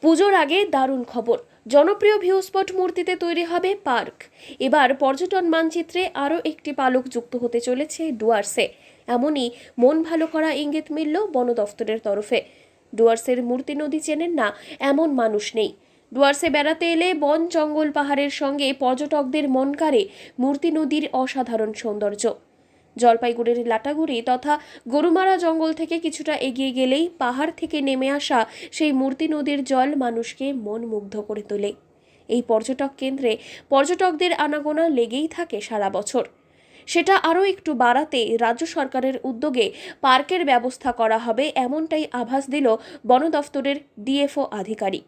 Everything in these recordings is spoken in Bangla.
পুজোর আগে দারুণ খবর, জনপ্রিয় ভিউ স্পট মূর্তিতে তৈরি হবে পার্ক। এবার পর্যটন মানচিত্রে আরও একটি পালক যুক্ত হতে চলেছে ডুয়ার্সে। এমনই মন ভালো করা ইঙ্গিত মিলল বন দফতরের তরফে। ডুয়ার্সের মূর্তি নদী চেনেন না এমন মানুষ নেই। ডুয়ার্সে বেড়াতে এলে বন জঙ্গল পাহাড়ের সঙ্গে পর্যটকদের মন কাড়ে মূর্তি নদীর অসাধারণ সৌন্দর্য। জলপাইগুড়ির লাটাগুড়ি তথা গরুমারা জঙ্গল থেকে কিছুটা এগিয়ে গেলেই পাহাড় থেকে নেমে আসা সেই মূর্তি নদীর জল মানুষকে মন মুগ্ধ করে তোলে। এই পর্যটক কেন্দ্রে পর্যটকদের আনাগোনা লেগেই থাকে সারা বছর। সেটা আরও একটু বাড়াতে রাজ্য সরকারের উদ্যোগে পার্কের ব্যবস্থা করা হবে, এমনটাই আভাস দিল বন দফতরের ডিএফও আধিকারিক।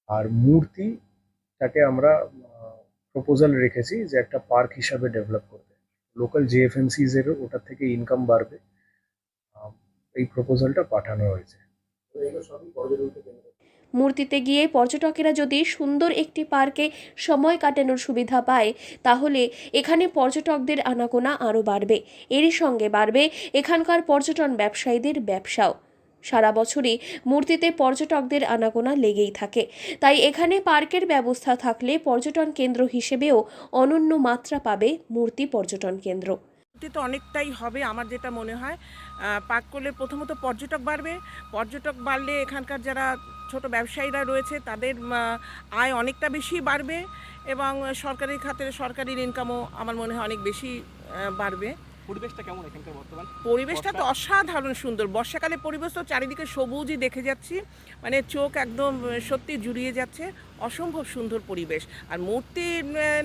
আর মূর্তিটাকে আমরা প্রপোজাল রেখেছি যে একটা পার্ক হিসাবে ডেভেলপ করতে, লোকাল জিএফএমসিজ এর ওটা থেকে ইনকাম বাড়বে। এই প্রপোজালটা পাঠানো হয়েছে। মূর্তিতে গিয়ে পর্যটকেরা যদি সুন্দর একটি পার্কে সময় কাটানোর সুবিধা পায়, তাহলে এখানে পর্যটকদের আনাগোনা আরও বাড়বে। এরই সঙ্গে বাড়বে এখানকার পর্যটন ব্যবসায়ীদের ব্যবসাও। সারা বছরই মূর্তিতে পর্যটকদের আনাগোনা লেগেই থাকে, তাই এখানে পার্কের ব্যবস্থা থাকলে পর্যটন কেন্দ্র হিসেবেও অনন্য মাত্রা পাবে মূর্তি পর্যটন কেন্দ্র। তো অনেকটাই হবে আমার যেটা মনে হয়। পার্ক করলে প্রথমত পর্যটক বাড়বে, পর্যটক বাড়লে এখানকার যারা ছোট ব্যবসায়ীরা রয়েছে তাদের আয় অনেকটা বেশি বাড়বে এবং সরকারি খাতে সরকারি ইনকামও আমার মনে হয় অনেক বেশি বাড়বে। পরিবেশটা কেমন এখানকার বর্তমান? পরিবেশটা তো অসাধারণ সুন্দর। বর্ষাকালে পরিবেশ তো চারিদিকে সবুজই দেখে যাচ্ছি, মানে চোখ একদম সত্যি জুড়িয়ে যাচ্ছে। অসম্ভব সুন্দর পরিবেশ। আর মূর্তি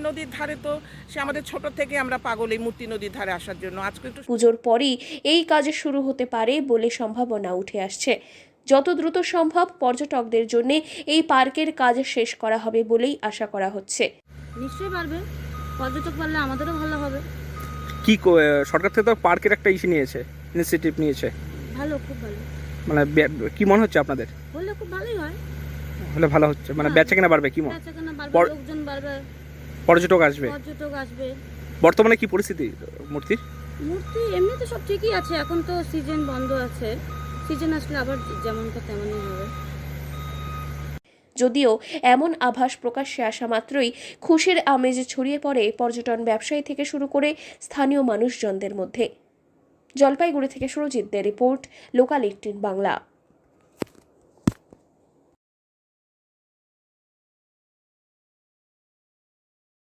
নদীর ধারে তো সে আমাদের ছোট থেকে আমরা পাগল এই মূর্তি নদীর ধারে আসার জন্য। আজকে একটু পুজোর পরই এই কাজ শুরু হতে পারে বলে সম্ভাবনা উঠে আসছে। যত দ্রুত সম্ভব পর্যটকদের জন্য এই পার্কের কাজ শেষ করা হবে বলেই আশা করা হচ্ছে। নিশ্চয়ই পারবে, পর্যটক পারলে আমাদেরও ভালো হবে। কি সরকার থেকে তো পার্কের একটা ইস্যু নিয়েছে, ইনিশিয়েটিভ নিয়েছে, ভালো, খুব ভালো। মানে কি মনে হচ্ছে আপনাদের? হলে খুব ভালোই হয়। হলে ভালো হচ্ছে, মানে বেচা কেনা বাড়বে, কি মনে? বেচাকেনা বাড়বে, লোকজন বাড়বে, পর্যটক আসবে। বর্তমানে কি পরিস্থিতি মূর্তির? মূর্তি এমনি তো সব ঠিকই আছে, এখন তো সিজন বন্ধ আছে, সিজন আসলে আবার যেমনটা তেমনই হবে। যদিও এমন আভাস প্রকাশ্যে আসা মাত্রই খুশির আমেজ ছড়িয়ে পড়ে পর্যটন ব্যবসায়ী থেকে শুরু করে স্থানীয় মানুষজনদের মধ্যে। জলপাইগুড়ি থেকে সুরজিৎদের রিপোর্ট, লোকাল 18 বাংলা।